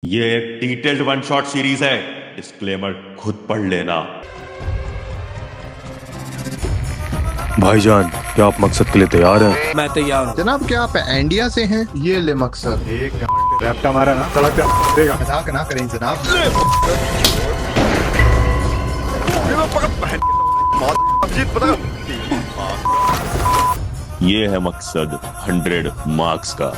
ये एक detailed one shot series है, डिस्क्लेमर खुद पढ़ लेना। भाईजान, क्या आप मकसद के लिए तैयार हैं? मैं तैयार हूँ जनाब। क्या आप इंडिया से हैं? ये ले मकसद एक रैप्टा मारा ना सड़क पे देगा। मजाक ना करें जनाब। ये है मकसद 100 मार्क्स का।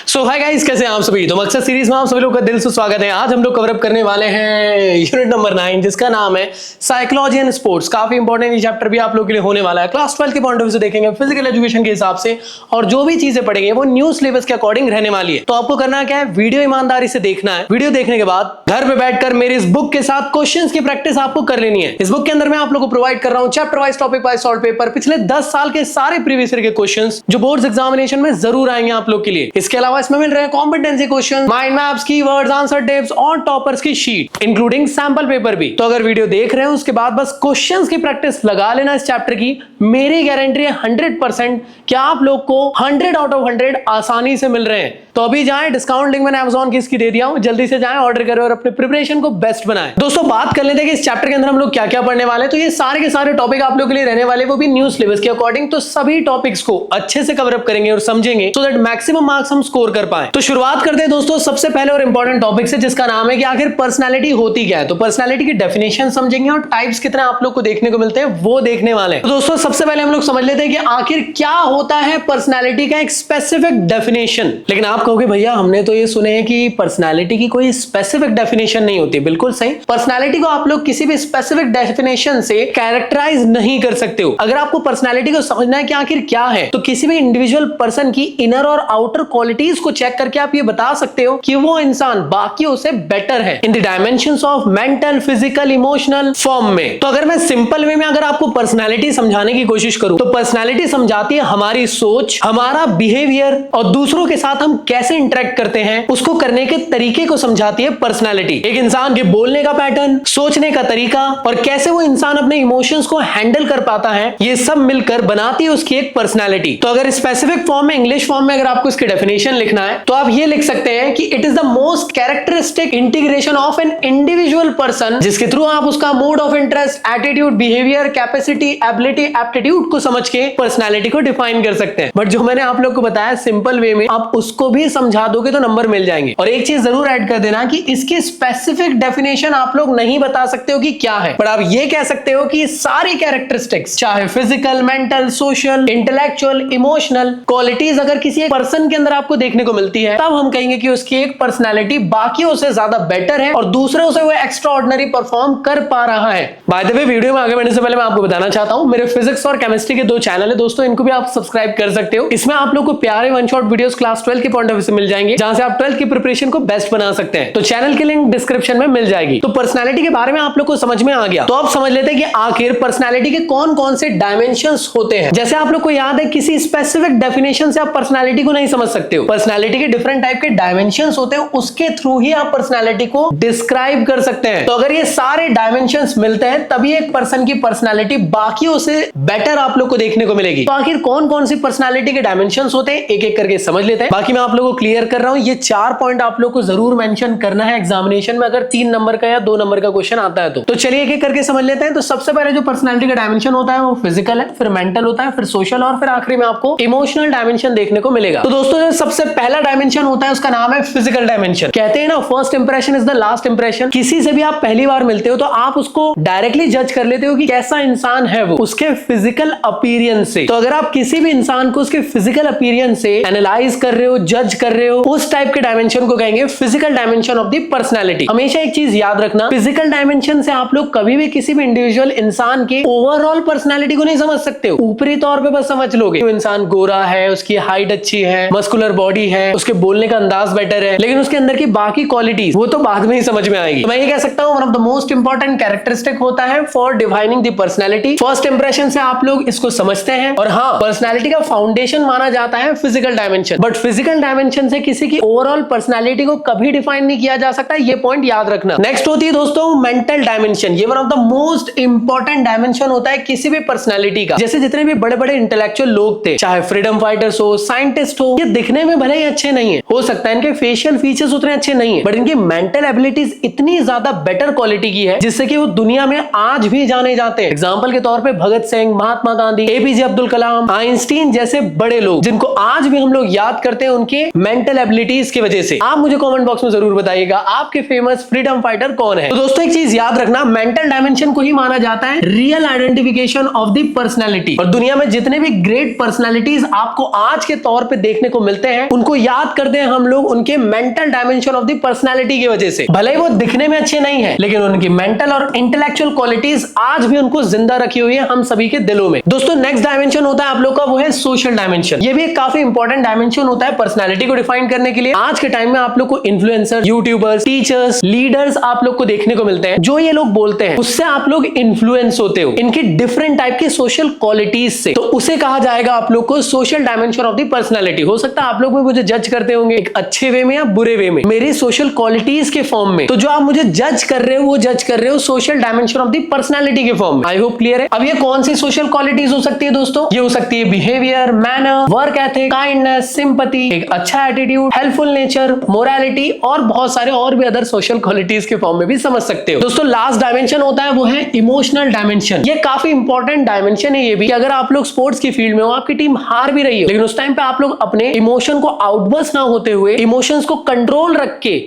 सो हाय गाइस, कैसे हैं आप सभी। तो मकसद सीरीज में आप सभी लोगों का दिल से स्वागत है। आज हम लोग कवर अप करने वाले हैं यूनिट नंबर 9, जिसका नाम है साइकोलॉजी एंड स्पोर्ट्स। काफी इंपॉर्टेंट ये चैप्टर भी आप लोगों के लिए होने वाला है। क्लास 12 के पॉइंट ऑफ व्यू से देखेंगे, फिजिकल एजुकेशन के हिसाब से, और जो भी चीजें पढ़ेंगे वो न्यू सिलेबस के अकॉर्डिंग रहने वाली है। तो आपको करना क्या है, वीडियो ईमानदारी से देखना है। वीडियो देखने के बाद घर पे बैठकर मेरी इस बुक के साथ क्वेश्चंस की प्रैक्टिस आपको कर लेनी है। इस बुक के अंदर मैं आप लोगों को प्रोवाइड कर रहा हूं chapter wise, topic wise solve paper, पिछले 10 साल के सारे प्रीवियस ईयर के क्वेश्चंस जो बोर्ड्स एग्जामिनेशन में जरूर आएंगे आप लोग के लिए। इसके अलावा इसमें मिल रहे हैं competency question, mind maps, keywords, answer tips और टॉपर्स की शीट इंक्लूडिंग सैंपल पेपर भी। तो अगर वीडियो देख रहे हैं उसके बाद बस क्वेश्चंस की प्रैक्टिस लगा लेना इस चैप्टर की। मेरी गारंटी है 100% कि आप लोग को 100 आउट ऑफ 100 आसानी से मिल रहे हैं। तो अभी जाएं, डिस्काउंट लिंक मैंने Amazon की इसकी दे दिया हूं, जल्दी से जाएं, ऑर्डर करें और अपने प्रिपरेशन को बेस्ट बनाएं। दोस्तों, बात कर लेते हैं कि इस चैप्टर के अंदर हम लोग क्या क्या पढ़ने वाले हैं। तो ये सारे के सारे टॉपिक आप लोग के लिए रहने वाले, वो भी न्यू सिलेबस के अकॉर्डिंग। तो सभी टॉपिक्स को अच्छे से कवर अप करेंगे और समझेंगे सो दैट मैक्सिमम मार्क्स हम स्कोर कर पाए। तो शुरुआत करते हैं दोस्तों सबसे पहले और इंपॉर्टेंट टॉपिक से, जिसका नाम है कि आखिर पर्सनैलिटी होती क्या है। तो पर्सनैलिटी की डेफिनेशन समझेंगे और टाइप्स कितने आप लोग को देखने को मिलते हैं वो देखने वाले हैं। तो दोस्तों, सबसे पहले हम लोग समझ लेते हैं कि आखिर क्या होता है पर्सनैलिटी का एक स्पेसिफिक डेफिनेशन। लेकिन आप कहोगे भैया हमने तो ये सुने हैं कि पर्सनैलिटी की कोई स्पेसिफिक डेफिनेशन नहीं होती। बिल्कुल सही, पर्सनैलिटी को आप लोग किसी भी स्पेसिफिक डेफिनेशन से कैरेक्टराइज नहीं कर सकते हो। अगर आपको पर्सनैलिटी को समझना है कि आखिर क्या है, तो किसी भी इंडिविजुअल पर्सन की इनर और आउटर क्वालिटीज को चेक करके आप ये बता सकते हो कि वो इंसान बाकियों से बेटर है in the dimensions of mental, physical, emotional form में। तो अगर मैं सिंपल वे में अगर आपको पर्सनैलिटी समझाने की कोशिश करूं, तो पर्सनैलिटी समझाती है हमारी सोच, हमारा बिहेवियर और दूसरों के साथ हम कैसे इंटरेक्ट करते हैं उसको करने के तरीके को समझाती है पर्सनैलिटी। एक इंसान के बोलने का पैटर्न, सोचने का तरीका और कैसे वो इंसान अपने इमोशंस को हैंडल कर पाता है, ये सब मिलकर बनाती है उसकी एक पर्सनैलिटी। तो अगर स्पेसिफिक फॉर्म में, इंग्लिश फॉर्म में अगर आपको इसकी डेफिनेशन लिखना है तो आप ये लिख सकते हैं कि it is the most characteristic integration of an individual person, जिसके थ्रू आप उसका mode of interest, attitude, behaviour, capacity, ability, aptitude को समझ के पर्सनैलिटी को डिफाइन कर सकते हैं। बट जो मैंने आप लोग को बताया सिंपल वे में, आप उसको भी समझा दोगे तो नंबर मिल जाएंगे। और एक चीज जरूर ऐड कर देना कि इसकी स्पेसिफिक डेफिनेशन आप लोग नहीं बता सकते हो कि क्या है, पर आप ये कह सकते हो कि सारी कैरेक्टरिस्टिक्स, चाहे physical, mental, social, intellectual, emotional qualities अगर किसी एक पर्सन के अंदर आपको देखने को मिलती है, तब हम कहेंगे कि उसकी एक पर्सनैलिटी बाकियों से ज्यादा बेटर है और दूसरों से वो एक्स्ट्रा ऑर्डिनरी परफॉर्म कर पा रहा है। बाय द वे, वीडियो में आगे बढ़ने से पहले मैं आपको बताना चाहता हूं, मेरे फिजिक्स और केमिस्ट्री के 2 चैनल है दोस्तों, इनको भी आप सब्सक्राइब कर सकते हो। इसमें आप लोग को प्यारे वन शॉट वीडियोस क्लास 12 के पॉइंट ऑफ व्यू से मिल जाएंगे, जहां से आप 12 की प्रिपरेशन को बेस्ट बना सकते हैं। तो चैनल की लिंक डिस्क्रिप्शन में मिल जाएगी। तो पर्सनैलिटी के बारे में आप लोग को समझ में आ गया, तो आप समझ लेते हैं कि आखिर पर्सनैलिटी के कौन कौन से डायमेंशंस होते हैं। जैसे आप लोग को याद है, किसी स्पेसिफिक डेफिनेशन से आप पर्सनैलिटी को नहीं समझ सकते हो। पर्सनैलिटी के डिफरेंट टाइप के डायमेंशंस होते हैं, उसके थ्रू ही आप पर्सनैलिटी को डिस्क्राइब कर सकते हैं। तो अगर ये सारे डायमेंशंस मिलते हैं तभी एक पर्सन की पर्सनैलिटी बाकियों से बेटर आप लोग को देखने को मिलेगी। तो आखिर कौन कौन सी पर्सनैलिटी के डायमेंशंस होते हैं, एक एक करके समझ लेते हैं। बाकी मैं आप लोगों को क्लियर कर रहा हूं, ये 4 पॉइंट आप लोग को जरूर मेंशन करना है एग्जामिनेशन में, अगर 3 नंबर का या 2 नंबर का क्वेश्चन आता है तो चलिए एक एक करके समझ लेते हैं। तो सबसे पहले जो पर्सनैलिटी का डायमेंशन होता है वो फिजिकल है, फिर मेंटल होता है, फिर सोशल और फिर आखिरी में आपको इमोशनल डायमेंशन देखने को मिलेगा। तो दोस्तों, जो सबसे पहला डायमेंशन होता है उसका नाम है फिजिकल डायमेंशन। कहते हैं ना, first impression is the last impression. किसी से भी आप पहली बार मिलते हो तो आप उसको डायरेक्टली जज कर लेते हो कि कैसा इंसान है वो, उसके फिजिकल अपीयरेंस से। तो अगर आप किसी भी इंसान को उसके फिजिकल अपीयरेंस से एनालाइज कर रहे हो, जज कर रहे हो, उस टाइप के डायमेंशन को कहेंगे physical dimension of the personality. हमेशा एक चीज याद रखना, फिजिकल डायमेंशन से आप लोग कभी भी किसी भी इंडिविजुअल इंसान के ओवरऑल पर्सनैलिटी को नहीं समझ सकते हो। ऊपरी तौर पे बस समझ लोगे वो इंसान गोरा है, उसकी हाइट अच्छी है, मस्कुलर बॉडी है, उसके बोलने का अंदाज बेटर है, लेकिन उसके अंदर की बाकी क्वालिटीज वो तो बाद में ही समझ में आएगी। तो मैं ये कह सकता हूँ one of the most important characteristic होता है for defining the personality. First impression से आप लोग इसको समझते हैं। और हाँ, पर्सनालिटी का फाउंडेशन माना जाता है physical dimension, but physical dimension से किसी की ओवरऑल पर्सनालिटी को कभी डिफाइन नहीं किया जा सकता, ये पॉइंट याद रखना। नेक्स्ट होती है दोस्तों मेंटल डायमेंशन। ये one of the most important dimension होता है किसी भी पर्सनालिटी का। जैसे जितने भी बड़े बड़े इंटेलेक्चुअल लोग थे, चाहे फ्रीडम फाइटर्स हो, साइंटिस्ट हो, ये दिखने में भले ही अच्छे नहीं है, हो सकता है इनके फेशियल फीचर्स उतने अच्छे नहीं है, बट इनकी मेंटल एबिलिटीज इतनी ज्यादा बेटर क्वालिटी की है जिससे कि वो दुनिया में आज भी जाने जाते हैं। एग्जांपल के तौर पे भगत सिंह, महात्मा गांधी, एपीजे अब्दुल कलाम, आइंस्टीन जैसे बड़े लोग जिनको आज भी हम लोग याद करते हैं उनके मेंटल एबिलिटीज की वजह से। आप मुझे कमेंट बॉक्स में जरूर बताइएगा आपके फेमस फ्रीडम फाइटर कौन है। तो दोस्तों एक चीज याद रखना, मेंटल डायमेंशन को ही माना जाता है real identification of the personality. और दुनिया में जितने भी ग्रेट पर्सनालिटीज आपको आज के तौर पे देखने को मिलते हैं उनको याद करते हैं हम लोग उनके mental dimension of the personality की वजह से। भले ही वो दिखने में अच्छे नहीं है लेकिन उनकी मेंटल और इंटेलेक्चुअल क्वालिटीज आज भी उनको जिंदा रखी हुई है हम सभी के दिलों में। दोस्तों नेक्स्ट डायमेंशन होता है आप लोग का, वो है सोशल डायमेंशन। ये भी एक काफी इंपॉर्टेंट डायमेंशन होता है पर्सनालिटी को डिफाइन करने के लिए। आज के टाइम में आप लोग को इन्फ्लुएंसर, यूट्यूबर्स, टीचर्स, लीडर्स आप लोग को देखने को मिलते हैं। जो ये लोग बोलते हैं उससे आप लोग इन्फ्लुएंस होते हो इनकी डिफरेंट टाइप की सोशल क्वालिटीज से, तो उसे कहा जाएगा आप लोग को social dimension of the personality. हो सकता है आप लोग भी मुझे जज करते होंगे एक अच्छे वे में या बुरे वे में, मेरी सोशल क्वालिटीज के फॉर्म में। तो जो आप मुझे जज कर रहे हो वो जज कर रहे हो social dimension of the personality के फॉर्म में। आई होप क्लियर है। अब ये कौन सी सोशल क्वालिटीज हो सकती है दोस्तों? ये हो सकती है behaviour, manner, work ethic, kindness, sympathy, एक अच्छा एटीट्यूड, हेल्पफुल नेचर, मोरालिटी और बहुत सारे और भी अदर सोशल क्वालिटीज के फॉर्म में भी समझ सकते हो। दोस्तों लास्ट डायमेंशन होता है वो है इमोशनल डायमेंशन। ये काफी इंपॉर्टेंट डायमेंशन है ये भी, कि अगर आप लोग स्पोर्ट्स की फील्ड में हो, आपकी टीम हार भी रही हो, लेकिन उस टाइम पे आप लोग अपने इमोशन को आउटबर्स्ट ना होते हुए इमोशंस को कंट्रोल रख के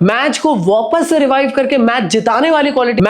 मैच को वापस से रिवाइव करके मैच जिताने वाली क्वालिटी,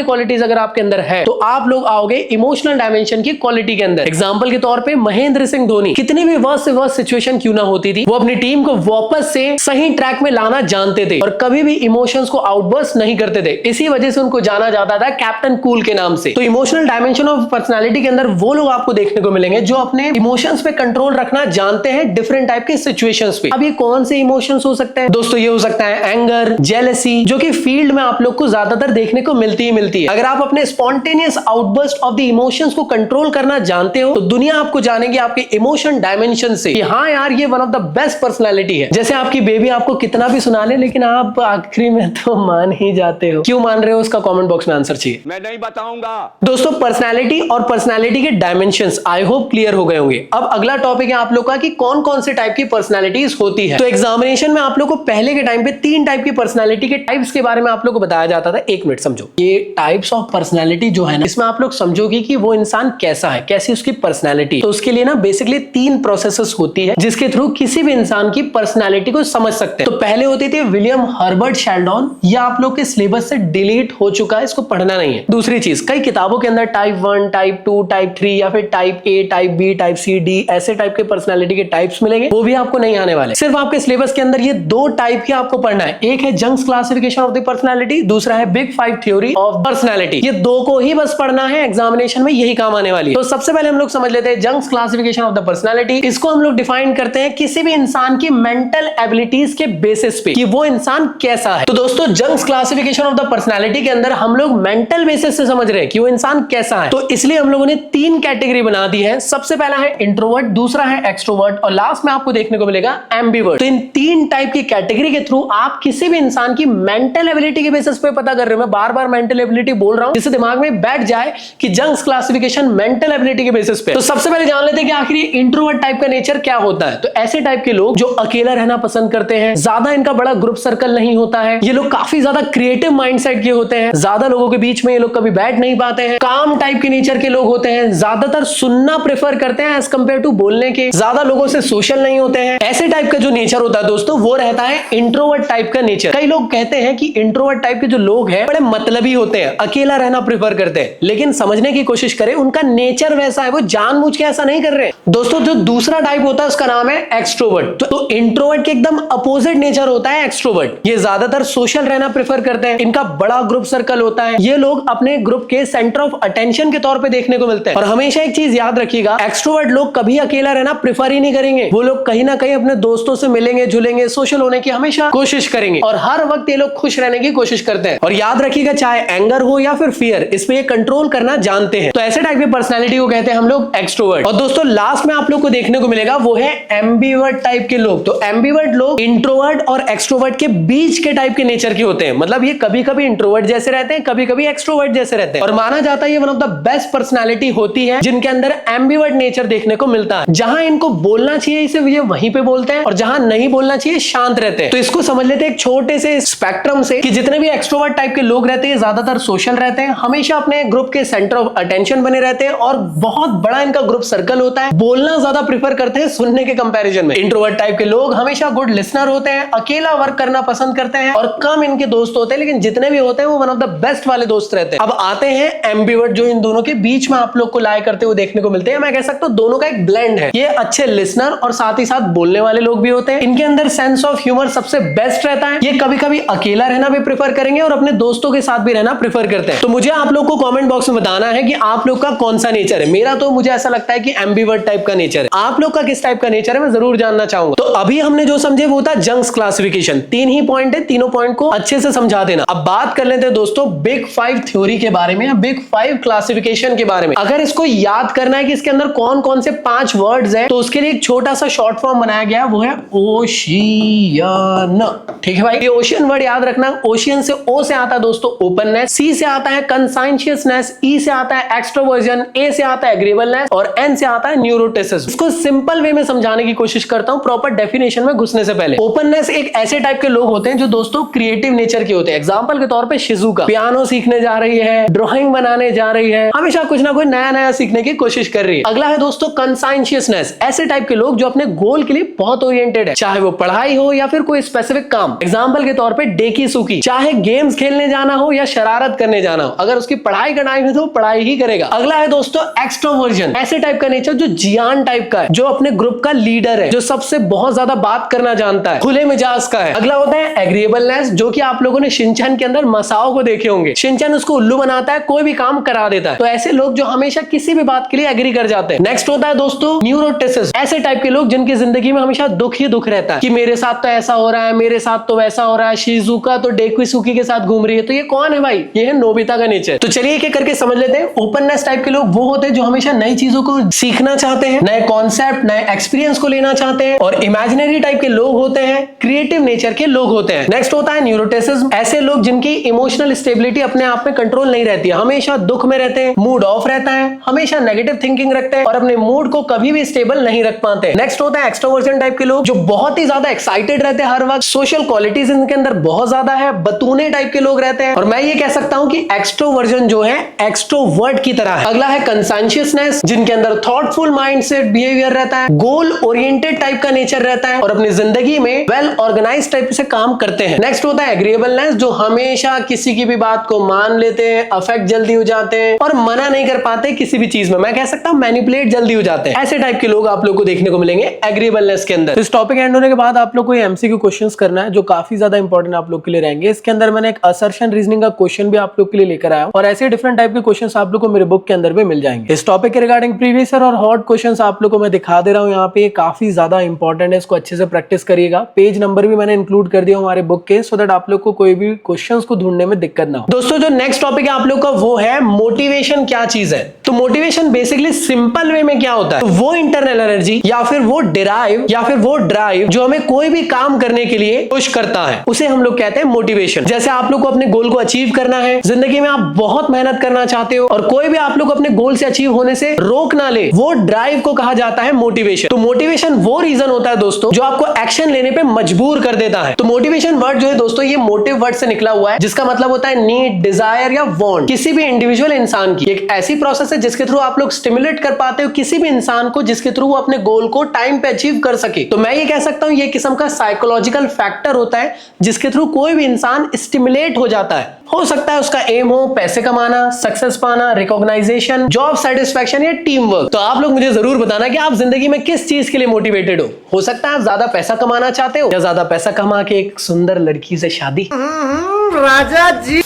क्वालिटीज अगर आपके अंदर है तो आप लोग आओगे इमोशनल डायमेंशन की क्वालिटी के अंदर। एग्जांपल के तौर पे महेंद्र सिंह धोनी, कितनी भी वर्स्ट से वर्स्ट सिचुएशन क्यों ना होती थी, वो अपनी टीम को वापस से सही ट्रैक में लाना जानते थे और कभी भी इमोशंस को आउटबर्स्ट नहीं करते थे। इसी वजह से उनको जाना जाता था कैप्टन कूल के नाम से। तो इमोशनल डायमेंशन ऑफ पर्सनालिटी के अंदर वो लोग आपको देखने को मिलेंगे जो अपने इमोशंस पे कंट्रोल रखना जानते हैं डिफरेंट टाइप के सिचुएशंस पे। अब ये कौन से इमोशंस हो सकते हैं दोस्तों? ये हो सकता है एंगर, जेलसी, जो कि फील्ड में आप लोग को ज्यादातर देखने को मिलती है। अगर आप अपने spontaneous outburst of the emotions को कंट्रोल करना जानते हो तो दुनिया आपको जानेगी आपके इमोशन डायमेंशन से कि हाँ यार ये one of the best personality है। जैसे आपकी बेबी आपको कितना भी सुना ले लेकिन आप आखिरी में तो मान ही जाते हो। क्यों मान रहे हो उसका कमेंट बॉक्स में आंसर चाहिए, मैं नहीं बताऊंगा। दोस्तों पर्सनालिटी और पर्सनालिटी के डायमेंशंस आई होप क्लियर हो गए होंगे। अब अगला टॉपिक है आप लोग का कि कौन कौन से टाइप की पर्सनालिटीज होती है। तो एग्जामिनेशन में आप लोग को पहले के टाइम पे 3 टाइप की पर्सनालिटी के टाइप्स के बारे में आप लोग को बताया जाता था। 1 मिनट समझो, ये टाइप्स ऑफ पर्सनालिटी जो है ना, इसमें आप लोग समझोगे कि वो इंसान कैसा है, कैसी उसकी पर्सनालिटी। तो उसके लिए ना बेसिकली 3 प्रोसेसेस होती है जिसके थ्रू किसी भी इंसान की पर्सनालिटी को समझ सकते हैं। तो पहले होती थी विलियम हर्बर्ट शेल्डन, ये आप लोग के सिलेबस से डिलीट हो चुका है, इसको पढ़ना नहीं है। दूसरी चीज, कई किताबों के अंदर टाइप 1, टाइप 2, टाइप 3 या फिर type A, type B, type C, D ऐसे टाइप के पर्सनालिटी के टाइप्स मिलेंगे, वो भी आपको नहीं आने वाले। सिर्फ आपके सिलेबस के अंदर ये 2 टाइप की आपको पढ़ना है। एक है Jung's classification of the personality, दूसरा है बिग 5 थ्योरी ऑफ पर्सनालिटी। ये 2 को ही बस पढ़ना है, एग्जामिनेशन में यही काम आने वाली है। तो सबसे पहले हम लोग समझ लेते हैं Jung's classification of the personality. इसको हम लोग डिफाइन करते हैं किसी भी इंसान की मेंटल एबिलिटीज के बेसिस पे कि वो इंसान कैसा है। तो दोस्तों Jung's classification of the personality के अंदर हम लोग मेंटल बेसिस से समझ रहे हैं कि वो इंसान कैसा है। तो इसलिए हम लोगों ने 3 कैटेगरी बना दी है। सबसे पहला है इंट्रोवर्ट, दूसरा है एक्सट्रोवर्ट और लास्ट में आपको देखने को मिलेगा एम्बिवर्ट। तो इन 3 टाइप की कैटेगरी के थ्रू आप किसी भी इंसान की मेंटल एबिलिटी के बेसिस पे पता कर रहे हो। मैं बार बार मेंटल एबिलिटी बोल रहा हूं जिससे दिमाग में बैठ जाए कि जंग्स क्लासिफिकेशन मेंटल एबिलिटी के बेसिस पे। तो सबसे पहले जान लेते हैं कि आखिर इंट्रोवर्ट टाइप का नेचर क्या होता है। तो ऐसे टाइप के लोग जो अकेला रहना पसंद करते हैं, ज्यादा इनका बड़ा ग्रुप सर्कल नहीं होता है, ये लोग काफी ज्यादा क्रिएटिव माइंडसेट के होते हैं, ज्यादा लोगों के बीच में ये लोग कभी बैठ नहीं पाते हैं, काम टाइप के नेचर के लोग होते हैं, ज्यादातर सुनना प्रेफर करते हैं एज कंपेयर टू बोलने के, ज्यादा लोगों से सोशल नहीं होते हैं। ऐसे टाइप का जो नेचर होता है दोस्तों वो रहता है इंट्रोवर्ट टाइप का नेचर। कई लोग कहते हैं कि इंट्रोवर्ट टाइप के जो लोग हैं बड़े मतलबी होते हैं, अकेला रहना प्रेफर करते हैं, लेकिन समझने की कोशिश करें उनका नेचर वैसा है, वो जानबूझ के ऐसा नहीं कर रहे हैं। दोस्तों जो दूसरा टाइप होता है उसका नाम है एक्सट्रोवर्ट। तो इंट्रोवर्ट के एकदम अपोजिट नेचर होता है एक्सट्रोवर्ट। ये ज्यादातर सोशल रहना प्रेफर करते हैं, इनका बड़ा ग्रुप सर्कल होता है, ये लोग अपने ग्रुप के सेंटर ऑफ अटेंशन के तौर पे देखने को मिलते हैं। और हमेशा एक चीज याद रखिएगा, एक्सट्रोवर्ट लोग कभी अकेला रहना प्रेफर ही नहीं करेंगे। वो लोग कहीं ना कहीं अपने दोस्तों से मिलेंगे, झूलेंगे, सोशल होने की हमेशा कोशिश करेंगे और हर वक्त ये लोग खुश रहने की कोशिश करते हैं। और याद रखिएगा, चाहे एंगर हो या फिर फियर, इस पे ये कंट्रोल करना जानते हैं। तो ऐसे टाइप की पर्सनालिटी को कहते हैं हम लोग एक्सट्रोवर्ट। और दोस्तों लास्ट में आप लोग को देखने को मिलेगा वो है एम्बीवर्ट टाइप के लोग। तो एम्बीवर्ट लोग इंट्रोवर्ट और एक्सट्रोवर्ट के बीच के टाइप के नेचर के होते हैं। मतलब ये कभी कभी इंट्रोवर्ट जैसे रहते हैं, कभी कभी एक्सट्रोवर्ट जैसे रहते हैं। और माना जाता है ये one of the best personality होती है जिनके अंदर एम्बीवर्ट नेचर देखने को मिलता है। जहां इनको बोलना चाहिए इसे ये वहीं पे बोलते हैं और जहां नहीं बोलना चाहिए शांत रहते हैं। तो इसको समझ लेते हैं एक छोटे से स्पेक्ट्रम से कि जितने भी एक्सट्रोवर्ट टाइप के लोग रहते हैं ज्यादातर सोशल रहते हैं, हमेशा अपने ग्रुप के सेंटर ऑफ अटेंशन बने रहते हैं और बहुत बड़ा इनका ग्रुप सर्कल होता है। बोलना ज्यादा प्रीफर करते हैं सुनने के कंपैरिजन में। इंट्रोवर्ट टाइप के लोग हमेशा गुड लिसनर होते हैं, अकेला वर्क करना पसंद करते हैं और कम इनके दोस्त होते हैं, लेकिन जितने भी होते हैं वो वन ऑफ द बेस्ट वाले दोस्त रहते हैं। अब आते हैं एम्बीवर्ट, जो इन दोनों के बीच में आप लोग को लाए करते हुए देखने को मिलते हैं। मैं कह सकता हूं दोनों का एक ब्लेंड है। ये अच्छे लिसनर और साथ ही साथ बोलने वाले लोग भी होते हैं। इनके अंदर सेंस ऑफ ह्यूमर सबसे बेस्ट रहता है। ये कभी कभी अकेला रहना भी प्रेफर करेंगे और अपने दोस्तों के साथ भी रहना प्रेफर करते हैं। तो मुझे आप लोग को कमेंट बॉक्स में बताना है कि आप लोग का कौन सा नेचर है। मेरा तो मुझे ऐसा लगता है कि एम्बीवर्ट टाइप का नेचर है। आप लोग का किस टाइप का नेचर है मैं जरूर जानना चाहूंगा। तो अभी हमने जो समझे वो था जंक्स क्लासिफिकेशन। 3 ही पॉइंट है, तीनों पॉइंट को अच्छे से समझा देना। अब बात कर लेते हैं दोस्तों बिग 5 थ्योरी के बारे में या बिग 5 क्लासिफिकेशन के बारे में। अगर इसको याद करना है कि इसके अंदर कौन कौन से 5 वर्ड्स हैं, तो उसके लिए एक छोटा सा शॉर्ट फॉर्म बनाया गया, वो है ओशियन। ठीक है भाई, ये ओशियन वर्ड याद रखना। ओशियन से ओ से आता है दोस्तों ओपननेस, सी से आता है कंसाइंशियसनेस, ई से आता है एक्सट्रोवर्जन, ए से आता है एग्रीएबलनेस और एन से आता है न्यूरोटिसिज्म। इसको सिंपल वे में समझाने की कोशिश करता हूं प्रॉपर डेफिनेशन में घुसने से पहले। ओपननेस एक ऐसे टाइप के लोग होते हैं जो दोस्तों क्रिएटिव नेचर के होते हैं। एग्जांपल के तौर पे शिजुका पियानो सीखने जा रही है, ड्राइंग बनाने जा रही है, हमेशा कुछ ना कुछ नया नया सीखने की कोशिश कर रही है। अगला है दोस्तों कंसाइंशियसनेस। ऐसे टाइप के लोग जो अपने गोल के लिए बहुत ओरिएंटेड है, चाहे वो पढ़ाई हो या फिर कोई स्पेसिफिक काम। एग्जांपल के तौर पे डेकी सुकी, चाहे गेम्स खेलने जाना हो या शरारत करने जाना हो, अगर उसकी पढ़ाई का टाइम है तो पढ़ाई ही करेगा। अगला है दोस्तों एक्सट्रोवर्जन। ऐसे टाइप का नेचर जो जियान टाइप का है, जो अपने ग्रुप का लीडर है, जो सबसे बहुत ज्यादा बात करना जानता है, खुले मिजाज का है। अगला होता है एग्रीएबलनेस, जो कि आप लोगों ने शिनचैन के अंदर मसाओ को देखे होंगे। शिनचैन उसको उल्लू बनाता है, कोई भी काम करा देता है। तो ऐसे लोग जो हमेशा किसी भी बात के लिए एग्री कर जाते हैं। नेक्स्ट होता है दोस्तों न्यूरोटिसिज्म। ऐसे टाइप के लोग जिनकी जिंदगी में हमेशा दुख ही दुख रहता है कि मेरे साथ तो ऐसा हो रहा है, मेरे साथ तो वैसा हो रहा है। शिजुका तो डेकुसुकी के साथ घूम रही है, तो ये कौन है भाई? ये है नोबिता का नेचर। तो चलिए एक एक करके समझ लेते हैं। ओपननेस टाइप के लोग वो होते हैं जो हमेशा नई चीजों को सीखना चाहते हैं, नए कॉन्सेप्ट, नए एक्सपीरियंस को लेना चाहते हैं। और इमेजिनरी टाइप के लोग होते हैं, क्रिएटिव नेचर के लोग होते हैं। नेक्स्ट होता है न्यूरोटिसिज्म। ऐसे लोग जिनकी इमोशनल स्टेबिलिटी अपने आप में कंट्रोल नहीं रहती है, हमेशा दुख में रहते हैं, मूड ऑफ रहता है, हमेशा नेगेटिव थिंकिंग रखते हैं और अपने मूड को कभी भी स्टेबल नहीं रख पाते। नेक्स्ट होता है एक्सट्रोवर्जन टाइप के लोग जो बहुत ही ज्यादा एक्साइटेड रहते हैं हर वक्त, सोशल क्वालिटीज इनके अंदर बहुत ज्यादा है, बतूने टाइप के लोग रहते हैं। और मैं ये कह सकता हूं कि एक्सट्रोवर्जन जो है एक्सट्रोवर्ट की तरह है। अगला है कंसाइंशियसनेस, जिनके अंदर थॉटफुल माइंडसेट बिहेवियर रहता है, गोल ओरिएंटेड टाइप का नेचर रहता है और अपनी जिंदगी में वेल ऑर्गेनाइज टाइप से काम करते हैं। नेक्स्ट होता है एग्रीएबलनेस, जो हमेशा किसी की भी बात को मान लेते हैं, अफेक्ट जल्दी हो जाते हैं और मना नहीं कर पाते किसी भी चीज में। मैं कह सकता हूं मैनिपुलेट जल्दी हो जाते हैं। ऐसे टाइप के लोग आप लोग को देखने को मिलेंगे एग्रीएबलनेस के अंदर। इस टॉपिक एंड होने के बाद आप लोग को ये एमसीक्यू क्वेश्चंस करना है जो काफी ज्यादा इंपॉर्टेंट आप लोग के लिए रहेंगे। इसके अंदर मैंने एक असर्शन रीजनिंग का क्वेश्चन भी आप लोग के लिए लेकर आया हूं और ऐसे डिफरेंट टाइप के क्वेश्चंस आप लोग को मेरे बुक के अंदर भी मिल जाएंगे। इस टॉपिक के रिगार्डिंग प्रीवियस ईयर और हॉट क्वेश्चंस आप लोग को मैं दिखा दे रहा हूं यहाँ पे, काफी ज्यादा इंपॉर्टेंट है, इसको अच्छे से प्रैक्टिस करिएगा। पेज नंबर भी मैंने इंक्लूड कर दिया हमारे बुक के, सो दैट आप लोग को कोई भी क्वेश्चंस को ढूंढने में दिक्कत ना हो। दोस्तों जो नेक्स्ट टॉपिक है आप लोग का वो है मोटिवेशन क्या चीज है। तो मोटिवेशन बेसिकली सिंपल वे में क्या होता है, तो वो इंटरनल एनर्जी या फिर वो डिराइव या फिर वो ड्राइव जो हमें कोई भी काम करने के लिए पुश करता है, उसे हम लोग कहते हैं मोटिवेशन। जैसे आप लोग को अपने गोल को अचीव करना है, जिंदगी में आप बहुत मेहनत करना चाहते हो और कोई भी आप लोग अपने गोल से अचीव होने से रोक ना ले, वो ड्राइव को कहा जाता है मोटिवेशन। तो मोटिवेशन वो रीजन होता है दोस्तों जो आपको एक्शन लेने पे मजबूर कर देता है। तो मोटिवेशन वर्ड जो है दोस्तों ये मोटिव वर्ड से निकला हुआ है, जिसका मतलब होता है नीड, डिजायर या वांट। किसी भी इंडिविजुअल इंसान की एक ऐसी प्रोसेस है जिसके थ्रू आप लोग स्टिमुलेट कर पाते हो किसी भी इंसान को, जिसके थ्रू वो अपने गोल को टाइम पे अचीव कर सके। तो मैं ये कह सकता हूं ये किस्म का साइकोलॉजिकल फैक्टर होता है जिसके थ्रू कोई भी इंसान स्टिमुलेट हो जाता है। हो सकता है उसका एम हो पैसे कमाना, सक्सेस पाना, रिकॉग्नाइजेशन, जॉब सेटिस्फैक्शन या टीम वर्क। तो आप लोग मुझे जरूर बताना कि आप जिंदगी में किस चीज के लिए मोटिवेटेड हो सकता है आप ज्यादा पैसा कमाना चाहते हो या ज्यादा पैसा कमा के एक सुंदर लड़की से शादी। राजा जी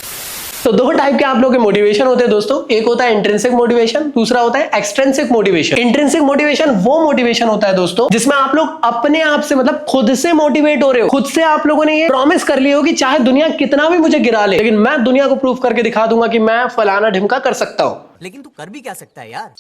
तो दो टाइप के आप लोग के मोटिवेशन होते हैं दोस्तों, एक होता है इंट्रिंसिक मोटिवेशन, दूसरा होता है एक्सट्रिंसिक मोटिवेशन। इंट्रिंसिक मोटिवेशन वो मोटिवेशन होता है दोस्तों जिसमें आप लोग अपने आप से मतलब खुद से मोटिवेट हो रहे हो, खुद से आप लोगों ने ये प्रॉमिस कर लिया हो कि चाहे दुनिया कितना भी मुझे गिरा ले, लेकिन मैं दुनिया को प्रूफ करके दिखा दूंगा कि मैं फलाना ढिमका कर सकता हूं। लेकिन तू कर भी क्या सकता है यार?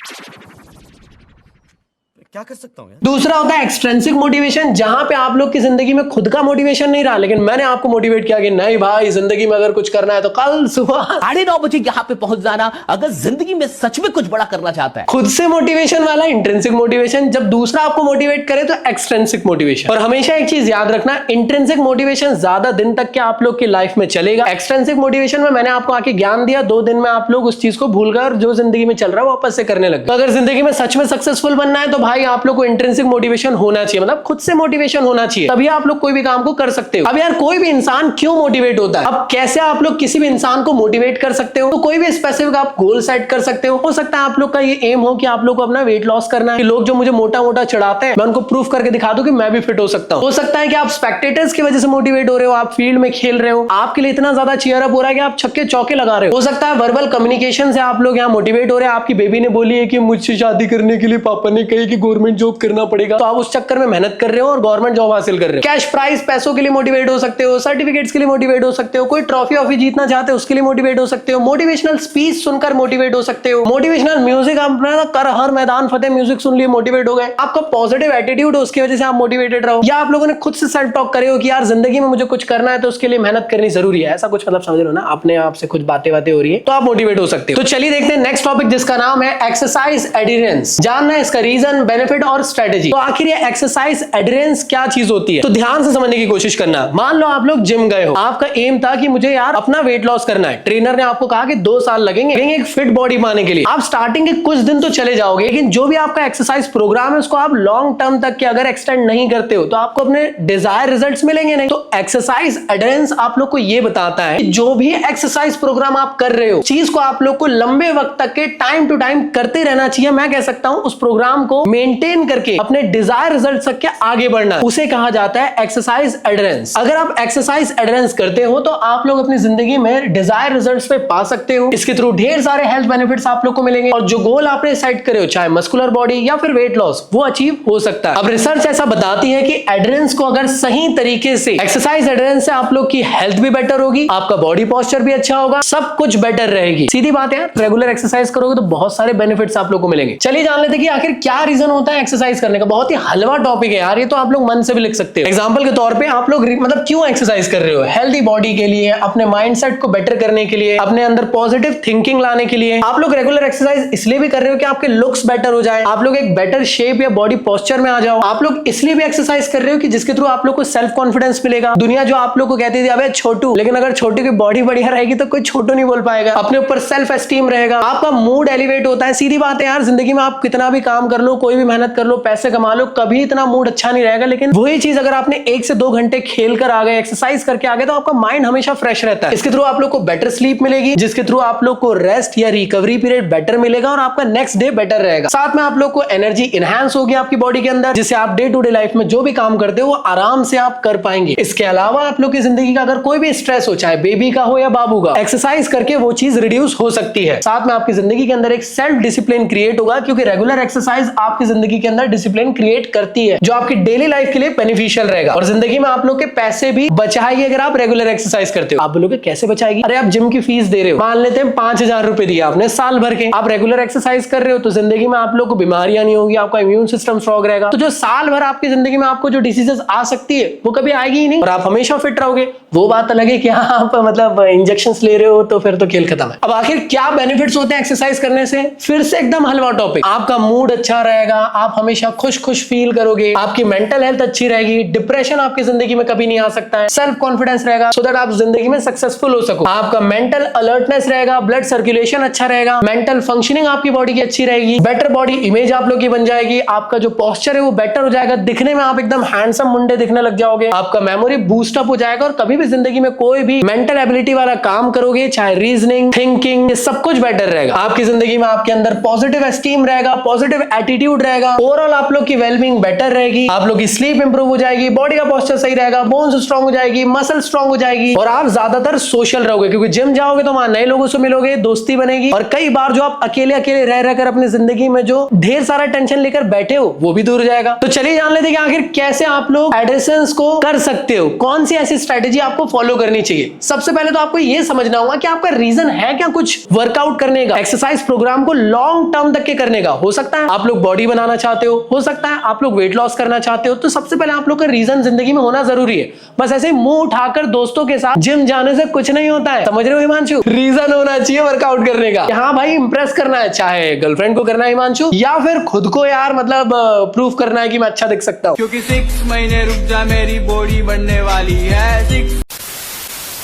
क्या कर सकता हूं यार? दूसरा होता है एक्सट्रिंसिक मोटिवेशन, जहां पे आप लोग की जिंदगी में खुद का मोटिवेशन नहीं रहा, लेकिन मैंने आपको मोटिवेट किया कि नहीं भाई जिंदगी में अगर कुछ करना है तो कल सुबह 9:30 बजे यहाँ पे पहुंच जाना अगर जिंदगी में सच में कुछ बड़ा करना चाहता है। खुद से मोटिवेशन वाला इंट्रिंसिक मोटिवेशन, जब दूसरा आपको मोटिवेट करे तो एक्सट्रिंसिक मोटिवेशन। और हमेशा एक चीज याद रखना, इंट्रिंसिक मोटिवेशन ज्यादा दिन तक के आप लोग की लाइफ में चलेगा। एक्सट्रिंसिक मोटिवेशन में मैंने आपको आके ज्ञान दिया, 2 दिन में आप लोग उस चीज को भूलकर जो जिंदगी में चल रहा है वापस से करने लगे। तो अगर जिंदगी में सच में सक्सेसफुल बनना है तो भाई आप लोग को इंट्रिंसिक मोटिवेशन होना चाहिए, मतलब खुद से मोटिवेशन होना चाहिए, तभी आप लोग कोई भी काम को कर सकते हो। अब यार कोई भी इंसान क्यों मोटिवेट होता है, अब कैसे आप लोग किसी भी इंसान को मोटिवेट कर सकते हो, तो कोई भी स्पेसिफिक आप गोल सेट कर सकते हो सकता है आप लोग का ये एम हो कि आप लोग को अपना वेट लॉस करना है, कि लोग जो मुझे मोटा मोटा चढ़ाते हैं मैं उनको प्रूफ करके दिखा दूं कि मैं भी फिट हो सकता हूं। हो सकता है कि आप स्पेक्टेटर्स की वजह से मोटिवेट हो रहे हो, आप फील्ड में खेल रहे हो, आपके लिए इतना ज्यादा चीयर अप हो रहा है कि आप छक्के चौके लगा रहे हो सकता है वर्बल कम्युनिकेशन से आप लोग यहाँ मोटिवेट हो रहे हैं, आपकी बेबी ने बोली है कि मुझसे शादी करने के लिए पापा ने कही कि गवर्नमेंट जॉब करना पड़ेगा, तो आप उस चक्कर में मेहनत कर रहे हो और गवर्नमेंट जॉब हासिल कर रहे हो। कैश प्राइज पैसों के लिए मोटिवेट हो सकते हो, सर्टिफिकेट्स के लिए मोटिवेट हो सकते हो, कोई ट्रॉफी ऑफी जीतना चाहते हो उसके लिए मोटिवेट हो सकते हो, मोटिवेशनल स्पीच सुनकर मोटिवेट हो सकते हो, मोटिवेशनल म्यूजिक अपना कर हर मैदान फतेह म्यूजिक सुन लिए मोटिवेट हो गए, आपका पॉजिटिव एटीट्यूड हो उसकी वजह से आप मोटिवेटेड रहो, या आप लोगों ने खुद से सेल्फ टॉक करे हो कि यार जिंदगी में मुझे कुछ करना है तो उसके लिए मेहनत करनी जरूरी है, ऐसा कुछ मतलब समझ लो ना, अपने आप से कुछ बातें हो रही है तो आप मोटिवेट हो सकते हो। तो चलिए देखते हैं नेक्स्ट टॉपिक जिसका नाम है एक्सरसाइज एडहेरेंस। जानना है इसका रीजन, बेनिफिट और स्ट्रेटेजी। तो आखिर ये एक्सरसाइज एडहेरेंस क्या चीज होती है, तो ध्यान से समझने की कोशिश करना। मान लो आप लोग जिम गए हो, आपका एम था कि मुझे यार अपना वेट लॉस करना है, ट्रेनर ने आपको कहा कि 2 साल लगेंगे एक फिट बॉडी पाने के लिए। आप स्टार्टिंग के कुछ दिन तो चले जाओगे, लेकिन जो भी आपका एक्सरसाइज प्रोग्राम है उसको आप लॉन्ग टर्म तक के अगर एक्सटेंड नहीं करते हो तो आपको अपने डिजायर रिजल्ट्स मिलेंगे नहीं। तो एक्सरसाइज एडहेरेंस आप लोग को ये बताता है कि जो भी एक्सरसाइज प्रोग्राम आप कर रहे हो चीज को आप लोग को लंबे वक्त तक के टाइम टू टाइम करते रहना चाहिए। मैं कह सकता हूं उस प्रोग्राम को मेंटेन करके अपने डिजायर रिजल्ट तक के आगे बढ़ना, उसे कहा जाता है एक्सरसाइज एडहेरेंस। अगर आप एक्सरसाइज एडहेरेंस करते हो तो आप लोग अपनी जिंदगी में डिजायर रिजल्ट्स पे पा सकते हो। इसके थ्रू ढेर सारे हेल्थ बेनिफिट्स आप लोग को मिलेंगे और जो गोल आपने सेट करे हो चाहे मस्कुलर बॉडी या फिर वेट लॉस वो अचीव हो सकता है। अब रिसर्च ऐसा बताती है कि एडहेरेंस को अगर सही तरीके से एक्सरसाइज एडहेरेंस से आप लोग की हेल्थ भी बेटर होगी, आपका बॉडी पोस्चर भी अच्छा होगा, सब कुछ बेटर रहेगी। सीधी बात है, रेगुलर एक्सरसाइज करोगे तो बहुत सारे बेनिफिट्स आप लोग को मिलेंगे। चलिए जान लेते हैं कि आखिर क्या रीजन होता है एक्सरसाइज करने का। बहुत ही हलवा टॉपिक है यार, ये तो आप लोग मन से भी लिख सकते हो। एग्जांपल के तौर पे आप लोग मतलब क्यों एक्सरसाइज कर रहे हो, हेल्दी बॉडी के लिए, अपने माइंडसेट को बेटर करने के लिए, अपने अंदर पॉजिटिव थिंकिंग लाने के लिए। आप लोग रेगुलर एक्सरसाइज इसलिए भी कर रहे हो कि आपके लुक्स बेटर हो जाए, आप लोग एक बेटर शेप या बॉडी पोस्चर में आ जाओ। आप लोग इसलिए भी एक्सरसाइज कर रहे हो कि जिसके थ्रू आप लोग को सेल्फ कॉन्फिडेंस मिलेगा। दुनिया जो आप लोग को कहती थी अबे छोटू, लेकिन अगर छोटू की बॉडी बढ़िया रहेगी तो कोई छोटू नहीं बोल पाएगा, अपने ऊपर सेल्फ एस्टीम रहेगा, आपका मूड एलिवेट होता है। सीधी बात है यार, जिंदगी में आप कितना भी काम कर लो, कोई भी मेहनत कर लो, पैसे कमा लो, कभी इतना मूड अच्छा नहीं रहेगा। लेकिन वही चीज अगर आपने 1 से 2 घंटे खेल कर आ गए, एक्सरसाइज करके आ गए, तो आपका माइंड हमेशा फ्रेश रहता है। इसके थ्रू आप लोग को बेटर स्लीप मिलेगी, जिसके थ्रू आप लोग को रेस्ट या रिकवरी पीरियड बेटर मिलेगा और आपका नेक्स्ट डे बेटर रहेगा। साथ में आप लोग को एनर्जी इनहैंस होगी आपकी बॉडी के अंदर, जिससे आप डे टू डे लाइफ में जो भी काम करते हो वो आराम से आप कर पाएंगे। इसके अलावा आप लोग की जिंदगी का अगर कोई भी स्ट्रेस हो, चाहे बेबी का हो या बाबू का, एक्सरसाइज करके वो चीज रिड्यूस हो सकती है। साथ में आपकी जिंदगी के अंदर एक सेल्फ डिसिप्लिन क्रिएट होगा, क्योंकि रेगुलर एक्सरसाइज आपकी जिंदगी के अंदर डिसिप्लिन क्रिएट करती है, जो आपकी डेली लाइफ के लिए बेनिफिशियल रहेगा। और जिंदगी में आप लोग के पैसे भी बचाएगी अगर आप रेगुलर एक्सरसाइज करते हो। आप बोलोगे कैसे बचाएगी? अरे आप जिम की फीस दे रहे हो, मान लेते हैं 5000 रुपए दिया आपने साल भर के, आप रेगुलर एक्सरसाइज कर रहे हो तो जिंदगी में आप लोग को बीमारियां नहीं होगी, आपका इम्यून सिस्टम स्ट्रॉन्ग रहेगा। तो जो साल भर आपकी जिंदगी में आपको जो डिसीजेस आ सकती है वो कभी आएगी ही नहीं और आप हमेशा फिट रहोगे। वो बात अलग है कि आप मतलब इंजेक्शंस ले रहे हो तो फिर तो खेल खत्म है। अब आखिर क्या बेनिफिट्स होते हैं एक्सरसाइज करने से? फिर से एकदम हलवा टॉपिक। आपका मूड अच्छा रहेगा, आप हमेशा खुश खुश फील करोगे, आपकी मेंटल हेल्थ अच्छी रहेगी, डिप्रेशन आपकी जिंदगी में कभी नहीं आ सकता है, सेल्फ कॉन्फिडेंस रहेगा सो दैट आप जिंदगी में सक्सेसफुल हो सको, आपका मेंटल अलर्टनेस रहेगा, ब्लड सर्कुलेशन अच्छा रहेगा, मेंटल फंक्शनिंग आपकी बॉडी की अच्छी रहेगी, बेटर बॉडी इमेज आप लोग की बन जाएगी, आपका जो पोस्चर है वो बेटर हो जाएगा, दिखने में आप एकदम हैंडसम मुंडे दिखने लग जाओगे, आपका मेमोरी बूस्ट अप हो जाएगा और कभी भी जिंदगी में कोई भी मेंटल एबिलिटी वाला काम करोगे, चाहे रीजनिंग, थिंकिंग, सब कुछ बेटर रहेगा। आपकी जिंदगी में आपके अंदर पॉजिटिव एस्टीम रहेगा, पॉजिटिव एटीट्यूड रहेगा, जाएगा, ओवरऑल आप लोग की वेलबींग बेटर रहेगी, आप लोग की स्लीप इंप्रूव हो जाएगी, बॉडी का पोस्चर सही रहेगा, बोन्स स्ट्रांग हो जाएगी, मसल स्ट्रांग हो जाएगी और आप ज्यादातर सोशल रहोगे क्योंकि जिम जाओगे तो वहां नए लोगों से मिलोगे, दोस्ती बनेगी और कई बार जो आप अकेले अकेले रह रहकर अपनी जिंदगी में जो ढेर सारा टेंशन लेकर बैठे हो वो भी दूर हो जाएगा। तो चलिए जान लेते हैं कि आखिर कैसे आप लोग एडिशंस को कर सकते हो, कौन सी ऐसी स्ट्रेटेजी आपको फॉलो करनी चाहिए। सबसे पहले तो आपको यह समझना होगा कि आपका रीजन है क्या कुछ वर्कआउट करने का, एक्सरसाइज प्रोग्राम को लॉन्ग टर्म तक के करने का। हो सकता है आप लोग बॉडी बनाना चाहते हो सकता है आप लोग वेट लॉस करना चाहते हो। तो सबसे पहले आप लोग का रीजन जिंदगी में होना जरूरी है। बस ऐसे मुंह उठाकर दोस्तों के साथ जिम जाने से कुछ नहीं होता है, समझ रहे हो हिमांशु? रीजन होना चाहिए वर्कआउट करने का। हाँ भाई इंप्रेस करना है, चाहे गर्लफ्रेंड को करना है हिमांशु या फिर खुद को यार मतलब प्रूफ करना है कि मैं अच्छा दिख सकता हूँ। क्योंकि 6 महीने रुक जा मेरी बॉडी बनने वाली है।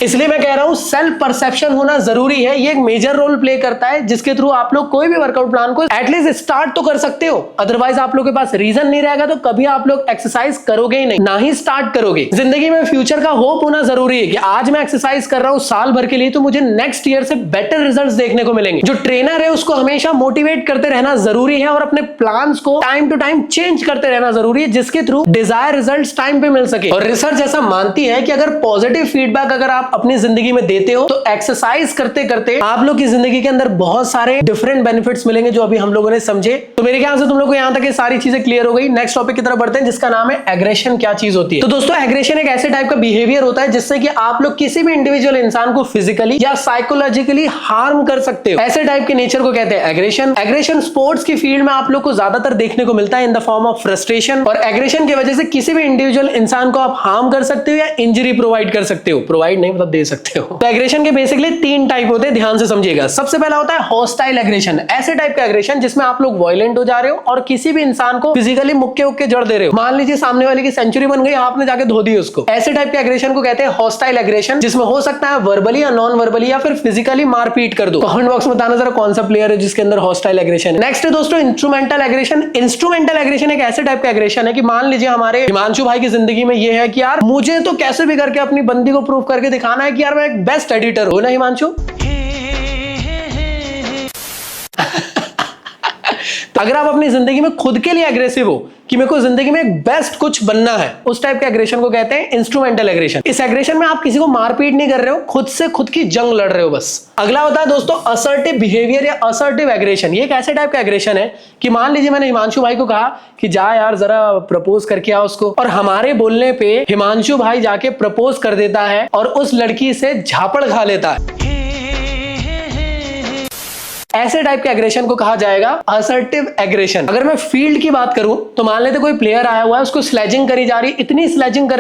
इसलिए मैं कह रहा हूं सेल्फ परसेप्शन होना जरूरी है, ये एक मेजर रोल प्ले करता है जिसके थ्रू आप लोग कोई भी वर्कआउट प्लान को एटलीस्ट स्टार्ट तो कर सकते हो। अदरवाइज आप लोग के पास रीजन नहीं रहेगा तो कभी आप लोग एक्सरसाइज करोगे ही नहीं, ना ही स्टार्ट करोगे। जिंदगी में फ्यूचर का होप होना जरूरी है कि आज मैं एक्सरसाइज कर रहा हूं साल भर के लिए तो मुझे नेक्स्ट ईयर से बेटर रिजल्ट्स देखने को मिलेंगे। जो ट्रेनर है उसको हमेशा मोटिवेट करते रहना जरूरी है और अपने प्लान्स को टाइम टू टाइम चेंज करते रहना जरूरी है जिसके थ्रू डिजायर रिजल्ट्स टाइम पे मिल सके। और रिसर्च ऐसा मानती है कि अगर पॉजिटिव फीडबैक अगर आप अपनी जिंदगी में देते हो तो एक्सरसाइज करते करते आप लोग की जिंदगी के अंदर बहुत सारे डिफरेंट बेनिफिट्स मिलेंगे जो अभी हम लोगों ने समझे। तो मेरे ख्याल से तुम लोग को यहां तक ये सारी चीजें क्लियर हो गई। नेक्स्ट टॉपिक की तरफ बढ़ते हैं जिसका नाम है एग्रेशन क्या चीज होती है। तो दोस्तों एग्रेशन एक ऐसे टाइप का बिहेवियर होता है जिससे कि आप लोग किसी भी इंडिविजुअल इंसान को फिजिकली या साइकोलॉजिकली हार्म कर सकते हो। ऐसे टाइप के नेचर को कहते हैं एग्रेशन। एग्रेशन स्पोर्ट्स की फील्ड में आप लोग को ज्यादातर देखने को मिलता है in the form of frustration और एग्रेशन की वजह से किसी भी इंडिविजुअल इंसान को आप हार्म कर सकते हो या इंजरी प्रोवाइड कर सकते हो। प्रोवाइड नहीं मतलब दे सकते हो। तो एग्रेशन के बेसिकली 3 टाइप होते हैं, ध्यान से समझिएगा। सबसे पहला होता है हॉस्टाइल एग्रेशन, ऐसे टाइप का एग्रेशन जिसमें आप लोग वायलेंट हो जा रहे हो और किसी भी इंसान को फिजिकली मुक्के उक्के जड़ दे रहे हो। मान लीजिए सामने वाले की सेंचुरी बन गई, आपने जाके धो दी उसको। ऐसे टाइप के एग्रेशन को कहते हैं हॉस्टाइल एग्रेशन जिसमें हो सकता है वर्बली या नॉन वर्बली या फिर फिजिकली मारपीट कर दो। कमेंट बॉक्स में बताना जरा कौन सा प्लेयर है जिसके अंदर हॉस्टाइल एग्रेशन है। नेक्स्ट है दोस्तों इंस्ट्रूमेंटल एग्रेशन। इंस्ट्रूमेंटल एग्रेशन एक ऐसे टाइप का एग्रेशन है कि मान लीजिए हमारे हिमांशु भाई की जिंदगी में ये है कि यार मुझे तो कैसे भी करके अपनी बंदी को प्रूव करके दिखाना है कि यार मैं एक बेस्ट एडिटर हूं ना हिमांशु। अगर आप अपनी जिंदगी में खुद के लिए एग्रेसिव हो कि मेरे को जिंदगी में एक बेस्ट कुछ बनना है, उस टाइप के एग्रेशन को कहते हैं इंस्ट्रूमेंटल एग्रेशन। इस एग्रेशन में आप किसी को मारपीट नहीं कर रहे हो, खुद से खुद की जंग लड़ रहे हो बस। अगला होता है दोस्तों असर्टिव बिहेवियर या असर्टिव एग्रेशन। ये एक ऐसे टाइप का एग्रेशन है कि मान लीजिए मैंने हिमांशु भाई को कहा कि जा यार जरा प्रपोज करके आ उसको, और हमारे बोलने पे हिमांशु भाई जाके प्रपोज कर देता है और उस लड़की से झापड़ खा लेता है। ऐसे टाइप के एग्रेशन को कहा जाएगा असर्टिव एग्रेशन। अगर मैं फील्ड की बात करूं तो मान लेते कोई प्लेयर आया हुआ है, उसको स्लेजिंग करी जा रही, इतनी स्लेजिंग कर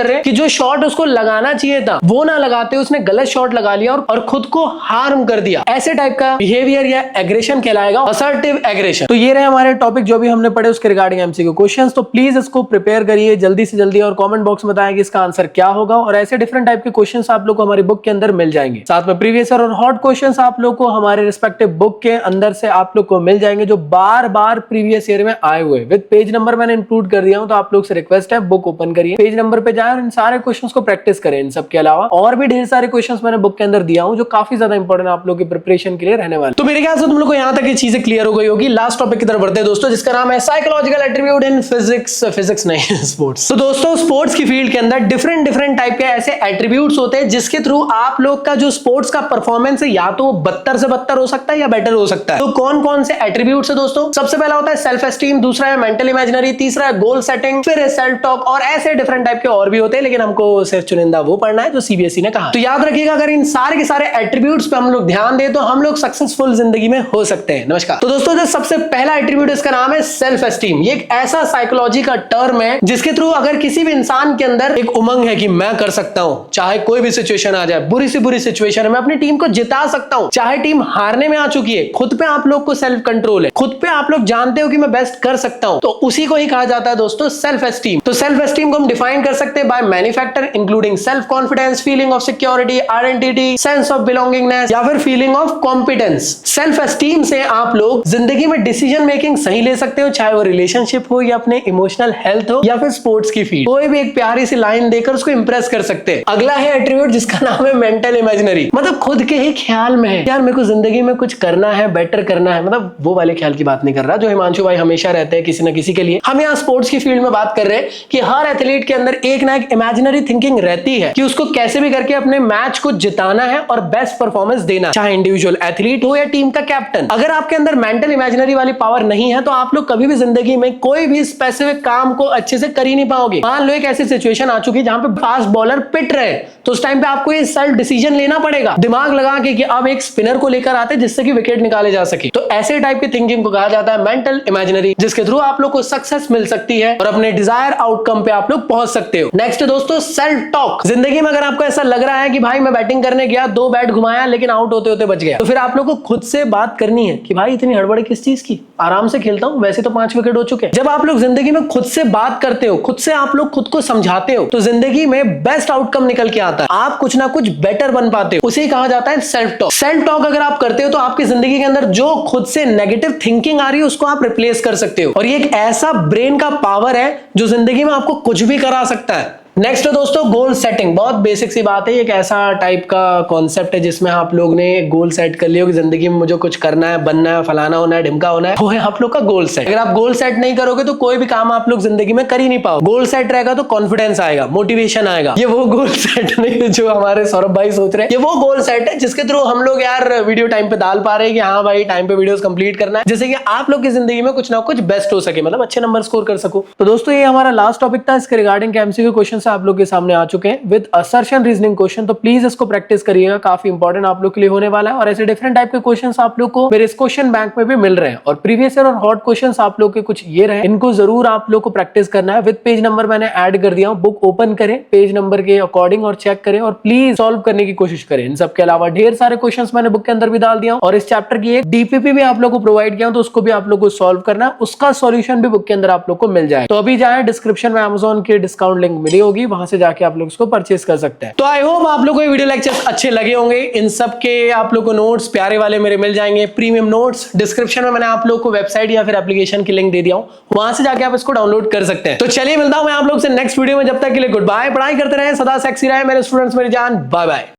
रहे कि जो शॉट उसको लगाना चाहिए था वो ना लगाते उसने गलत शॉट लगा लिया और खुद को हार्म कर दिया। ऐसे टाइप का बिहेवियर या एग्रेशन कहलाएगा असर्टिव एग्रेशन। तो ये रहे हमारे टॉपिक जो भी हमने पढ़े उसके रिगार्डिंग एमसीक्यू क्वेश्चंस। तो प्लीज इसको प्रिपेयर करिए जल्दी से जल्दी और कमेंट बॉक्स में बताएं कि इसका आंसर क्या होगा। और ऐसे डिफरेंट टाइप के क्वेश्चंस आप लोग को हमारी बुक के अंदर मिल जाएंगे। साथ में प्रीवियस ईयर और हॉट क्वेश्चंस आप लोग को हमारे बुक के अंदर से आप लोग को मिल जाएंगे जो बार बार प्रीवियस ईयर में आए हुए विद पेज नंबर मैंने इंक्लूड कर दिया हूं। तो आप लोग से रिक्वेस्ट है बुक ओपन करिए, पेज नंबर पे जाएं और इन सारे क्वेश्चंस को प्रैक्टिस करें। इन सब के अलावा और भी ढेर सारे क्वेश्चंस मैंने बुक के अंदर दिया हूं जो काफी ज्यादा इंपॉर्टेंट आप लोग की प्रिपरेशन के लिए रहने वाले। तो मेरे ख्याल से तुम लोग को यहां तक ये चीजें क्लियर हो गई होगी। लास्ट टॉपिक की तरफ बढ़ते हैं दोस्तों जिसका नाम है साइकोलॉजिकल एट्रीब्यूट इन फिजिक्स नहीं स्पोर्ट्स। तो दोस्तों स्पोर्ट्स की फील्ड के अंदर डिफरेंट टाइप के ऐसे एट्रीब्यूट्स होते हैं जिसके थ्रू आप लोग का जो स्पोर्ट्स का परफॉर्मेंस है या तो बदतर से बदतर हो सकता है या बेटर हो सकता है। तो कौन से एट्रीब्यूट्स है दोस्तों? सबसे पहला होता है सेल्फ एस्टीम, दूसरा है मेंटल इमेजिनरी, तीसरा है गोल सेटिंग, फिर है सेल्फ टॉक और ऐसे डिफरेंट टाइप के और भी होते हैं, लेकिन हमको सिर्फ चुनिंदा वो पढ़ना है जो सीबीएसई ने कहा। तो याद रखिएगा अगर इन सारे के सारे एट्रीब्यूट्स पे हम लोग ध्यान दें तो हम लोग सक्सेसफुल जिंदगी में हो सकते हैं। नमस्कार। तो दोस्तों जो सबसे पहला एट्रीब्यूट इसका नाम है सेल्फ एस्टीम। ये एक ऐसा साइकोलॉजी का टर्म है जिसके थ्रू अगर किसी भी इंसान के अंदर एक उमंग है कि मैं कर सकता हूं, चाहे कोई भी सिचुएशन आ जाए, बुरी से बुरी सिचुएशन है, मैं अपनी टीम को जिता सकता हूं, चाहे टीम हारने में आ चुकी है, खुद पे आप लोग को सेल्फ कंट्रोल है, खुद पे आप लोग जानते हो कि मैं बेस्ट कर सकता हूं, तो उसी को ही कहा जाता है दोस्तों सेल्फ एस्टीम। तो सेल्फ एस्टीम को हम डिफाइन कर सकते हैं by many factor including self confidence, feeling of security, identity, sense of belongingness या फिर feeling of competence. Self esteem से आप लोग जिंदगी में डिसीजन मेकिंग सही ले सकते हो, चाहे वो रिलेशनशिप हो या अपने इमोशनल हेल्थ हो या फिर स्पोर्ट्स की फील्ड। कोई भी एक प्यारी सी लाइन देकर उसको इंप्रेस कर सकते हैं। अगला है एट्रीब्यूट जिसका नाम है मेंटल इमेजिनरी। मतलब खुद के ही ख्याल में है यार मेरे को जिंदगी में में कुछ करना है, बेटर करना है, मतलब वो वाले ख्याल की बात नहीं कर रहा जो हिमांशु भाई हमेशा रहते हैं किसी ना किसी के लिए। हम यहाँ स्पोर्ट्स की फील्ड में बात कर रहे हैं कि हर एथलीट के अंदर एक ना एक इमेजिनरी थिंकिंग रहती है कि उसको कैसे भी करके अपने मैच को जिताना है और बेस्ट परफॉर्मेंस देना, चाहे इंडिविजुअल एथलीट हो या टीम का कैप्टन। अगर आपके अंदर मेंटल इमेजिनरी वाली पावर नहीं है तो आप लोग कभी भी जिंदगी में कोई भी स्पेसिफिक काम को अच्छे से कर ही नहीं पाओगे। मान लो एक ऐसी सिचुएशन आ चुकी है जहां पे फास्ट बॉलर पिट रहे, तो उस टाइम पे आपको ये सेल्फ डिसीजन लेना पड़ेगा दिमाग लगा के कि अब एक स्पिनर को लेकर आते जिससे कि विकेट निकाले जा सके। तो ऐसे टाइप की थिंकिंग को कहा जाता है मेंटल इमेजिनरी, जिसके थ्रू आप लोग को सक्सेस मिल सकती है और अपने डिजायर आउटकम पे आप लोग पहुंच सकते हो। नेक्स्ट दोस्तों, सेल्फ टॉक। जिंदगी में अगर आपको ऐसा लग रहा है कि भाई मैं बैटिंग करने गया, 2 बैट घुमाया लेकिन आउट होते होते बच गया, तो फिर आप लोग को खुद से बात करनी है कि भाई इतनी हड़बड़ी किस चीज की, आराम से खेलता हूं, वैसे तो 5 विकेट हो चुके हैं। जब आप लोग जिंदगी में खुद से बात करते हो, खुद से आप लोग खुद को समझाते हो, तो जिंदगी में बेस्ट आउटकम निकल के आता है, आप कुछ ना कुछ बेटर बन पाते हो। उसे कहा जाता है सेल्फ टॉक। सेल्फ टॉक अगर आप करते हो तो आपकी जिंदगी के अंदर जो खुद से नेगेटिव थिंकिंग आ रही है उसको आप रिप्लेस कर सकते हो, और ये एक ऐसा ब्रेन का पावर है जो जिंदगी में आपको कुछ भी करा सकता है। नेक्स्ट दोस्तों, गोल सेटिंग। बहुत बेसिक सी बात है, एक ऐसा टाइप का कॉन्सेप्ट है जिसमें आप लोग ने गोल सेट कर लिया कि जिंदगी में मुझे कुछ करना है, बनना है, फलाना होना है, ढिमका होना है, वो है आप लोग का गोल सेट। अगर आप गोल सेट नहीं करोगे तो कोई भी काम आप लोग जिंदगी में कर ही नहीं पाओ। गोल सेट रहेगा तो कॉन्फिडेंस आएगा, मोटिवेशन आएगा। ये वो गोल सेट नहीं है जो हमारे सौरभ भाई सोच रहे हैं, ये वो गोल सेट है जिसके थ्रू हम लोग यार वीडियो टाइम पे डाल पा रहे हैं कि हाँ भाई टाइम पे वीडियोस कंप्लीट करना है, जिससे कि आप लोग की जिंदगी में कुछ ना कुछ बेस्ट हो सके, मतलब अच्छे नंबर स्कोर कर सको। तो दोस्तों ये हमारा लास्ट टॉपिक था, इसके रिगार्डिंग एमसीक्यू क्वेश्चन आप लोग के सामने चुके हैं विद असर्शन रीजनिंग क्वेश्चन। तो प्लीज इसको प्रैक्टिस करिएगा, काफी इंपॉर्टेंट आप लोग के लिए होने वाला है। और ऐसे डिफरेंट टाइप के क्वेश्चंस आप लोग को मेरे इस क्वेश्चन बैंक में भी मिल रहे हैं, और प्रीवियस ईयर और हॉट क्वेश्चंस आप लोग के कुछ ये रहे, इनको जरूर आप लोग को प्रैक्टिस करना है। विद पेज नंबर मैंने ऐड कर दिया हूं, बुक ओपन करें पेज नंबर के अकॉर्डिंग और चेक करें, और प्लीज सॉल्व करने की कोशिश करें। इन सब के अलावा ढेर सारे क्वेश्चंस मैंने बुक के अंदर भी डाल दिया, और इस चैप्टर की एक डीपीपी भी आप लोग को प्रोवाइड किया, तो उसको भी आप लोग को सॉल्व करना है, उसका सॉल्यूशन भी बुक के अंदर आप लोग को मिल जाए। तो अभी जाए, डिस्क्रिप्शन में Amazon की डिस्काउंट लिंक मिली होगी, वहां से जाके आप लोग इसको परचेस कर सकते हैं। तो आई होप आप लोगों को वीडियो लेक्चर्स अच्छे लगे होंगे। इन सब के आप लोग को नोट्स प्यारे वाले मेरे मिल जाएंगे, प्रीमियम नोट्स। डिस्क्रिप्शन में मैंने आप लोग को वेबसाइट या फिर एप्लीकेशन की लिंक दे दिया हूं, वहां से जाके आप इसको डाउनलोड कर सकते हैं। तो चलिए मिलता हूं मैं आप लोग से नेक्स्ट वीडियो में, जब तक के लिए गुड बाय। पढ़ाई करते रहे, सदा सेक्सी रहे मेरे स्टूडेंट्स, मेरी जान। Bye bye.